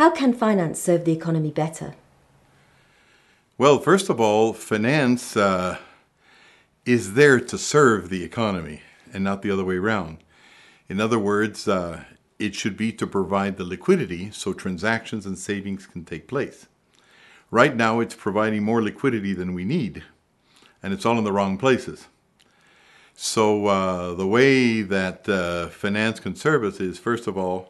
How can finance serve the economy better? Well, first of all, finance is there to serve the economy and not the other way around. In other words, it should be to provide the liquidity so transactions and savings can take place. Right now, it's providing more liquidity than we need, and it's all in the wrong places. So the way that finance can serve us is, first of all,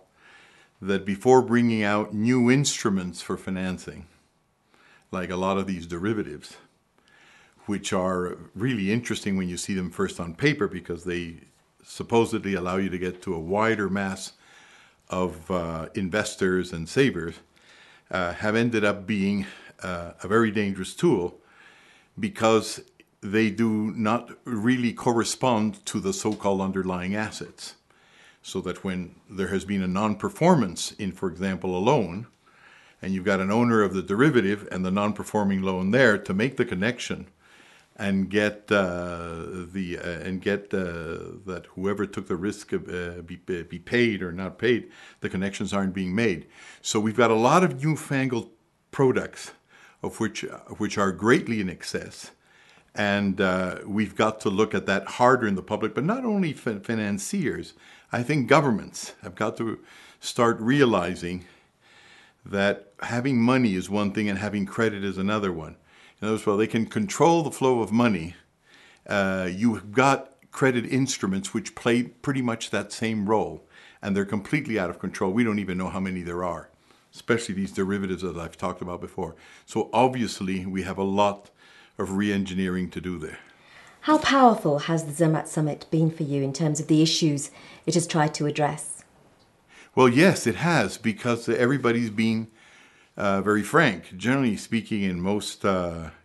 that before bringing out new instruments for financing, like a lot of these derivatives, which are really interesting when you see them first on paper because they supposedly allow you to get to a wider mass of investors and savers, have ended up being a very dangerous tool because they do not really correspond to the so-called underlying assets. So that when there has been a non-performance in, for example, a loan, and you've got an owner of the derivative and the non-performing loan there, to make the connection and get that whoever took the risk of, be paid or not paid, the connections aren't being made. So we've got a lot of newfangled products of which are greatly in excess. And we've got to look at that harder in the public, but not only financiers. I think governments have got to start realizing that having money is one thing and having credit is another one. In other words, while they can control the flow of money, you've got credit instruments which play pretty much that same role, and they're completely out of control. We don't even know how many there are, especially these derivatives that I've talked about before. So obviously, we have a lot of re-engineering to do there. How powerful has the Zermatt Summit been for you in terms of the issues it has tried to address? Well, yes, it has, because everybody's being very frank. Generally speaking, in most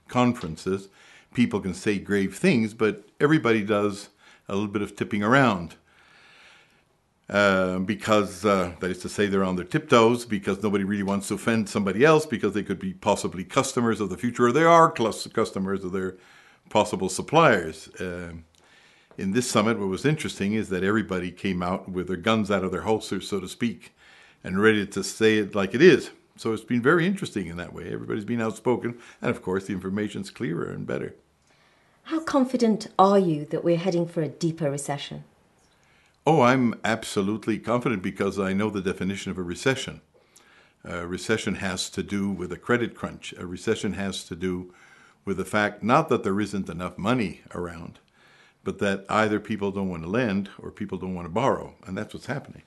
conferences, people can say grave things, but everybody does a little bit of tipping around. Because, that is to say, they're on their tiptoes, because nobody really wants to offend somebody else, because they could be possibly customers of the future, or they are customers of their possible suppliers. In this summit, what was interesting is that everybody came out with their guns out of their holsters, so to speak, and ready to say it like it is. So it's been very interesting in that way. Everybody's been outspoken, and of course the information's clearer and better. How confident are you that we're heading for a deeper recession? Oh, I'm absolutely confident because I know the definition of a recession. A recession has to do with a credit crunch. A recession has to do with the fact not that there isn't enough money around, but that either people don't want to lend or people don't want to borrow, and that's what's happening.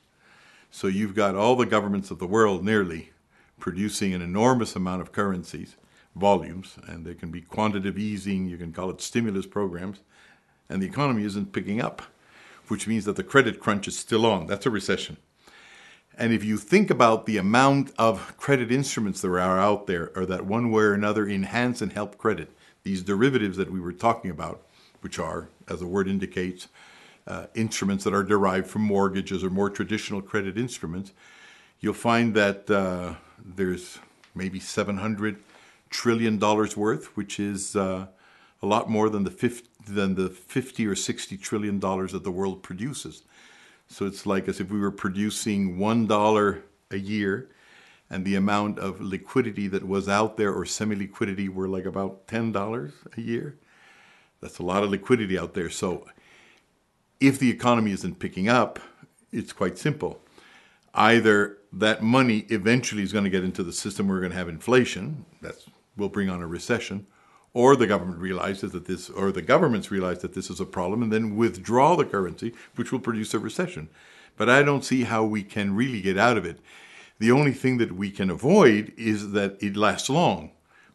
So you've got all the governments of the world nearly producing an enormous amount of currencies, volumes, and there can be quantitative easing, you can call it stimulus programs, and the economy isn't picking up, which means that the credit crunch is still on. That's a recession. And if you think about the amount of credit instruments that are out there, or that one way or another enhance and help credit, these derivatives that we were talking about, which are, as the word indicates, instruments that are derived from mortgages or more traditional credit instruments, you'll find that there's maybe $700 trillion worth, which is a lot more than the 50 or 60 trillion dollars that the world produces. So it's like as if we were producing $1 a year, and the amount of liquidity that was out there, or semi-liquidity, were like about $10 a year. That's a lot of liquidity out there. So if the economy isn't picking up, it's quite simple. Either that money eventually is going to get into the system, we're going to have inflation, that will bring on a recession, or the government realizes that this, or the governments realize that this is a problem and then withdraw the currency, which will produce a recession. But I don't see how we can really get out of it. The only thing that we can avoid is that it lasts long.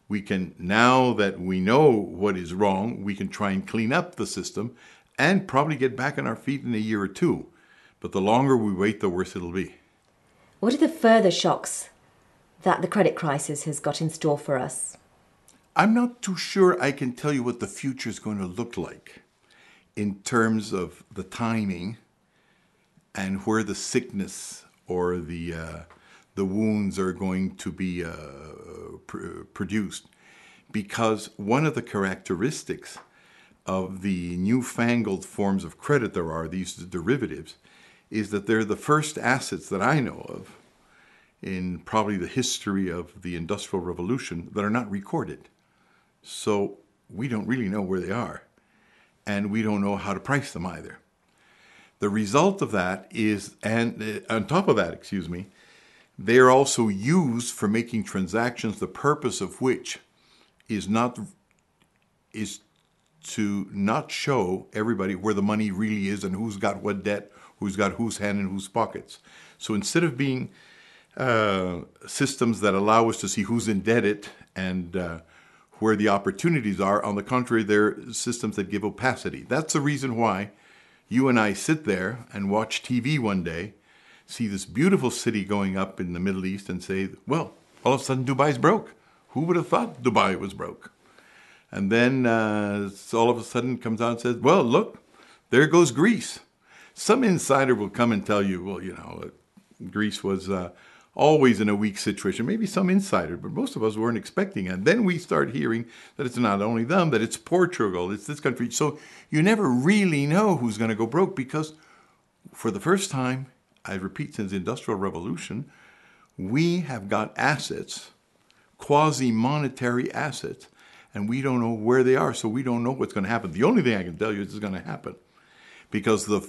We can, now that we know what is wrong, we can try and clean up the system and probably get back on our feet in a year or two. But the longer we wait, the worse it'll be. What are the further shocks that the credit crisis has got in store for us? I'm not too sure I can tell you what the future is going to look like in terms of the timing and where the sickness or the wounds are going to be produced. Because one of the characteristics of the newfangled forms of credit there are, these derivatives, is that they're the first assets that I know of in probably the history of the Industrial Revolution that are not recorded. So we don't really know where they are, and we don't know how to price them either. The result of that is, and on top of that, they are also used for making transactions, the purpose of which is to not show everybody where the money really is and who's got what debt, who's got whose hand in whose pockets. So instead of being systems that allow us to see who's indebted and where the opportunities are, on the contrary, they're systems that give opacity. That's the reason why you and I sit there and watch TV one day, see this beautiful city going up in the Middle East and say, well, all of a sudden Dubai's broke. Who would have thought Dubai was broke? And then all of a sudden comes out and says, well, look, there goes Greece. Some insider will come and tell you, well, Greece was always in a weak situation. Maybe some insider, but most of us weren't expecting it. And then we start hearing that it's not only them, that it's Portugal, it's this country. So you never really know who's going to go broke, because for the first time, I repeat, since the Industrial Revolution, we have got assets, quasi-monetary assets, and we don't know where they are, so we don't know what's going to happen. The only thing I can tell you is it's going to happen, because the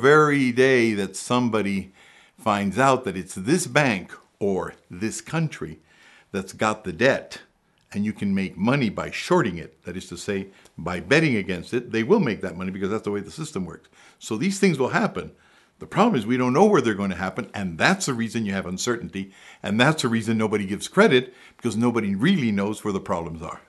very day that somebody finds out that it's this bank or this country that's got the debt, and you can make money by shorting it, that is to say, by betting against it, they will make that money, because that's the way the system works. So these things will happen. The problem is we don't know where they're going to happen, and that's the reason you have uncertainty, and that's the reason nobody gives credit, because nobody really knows where the problems are.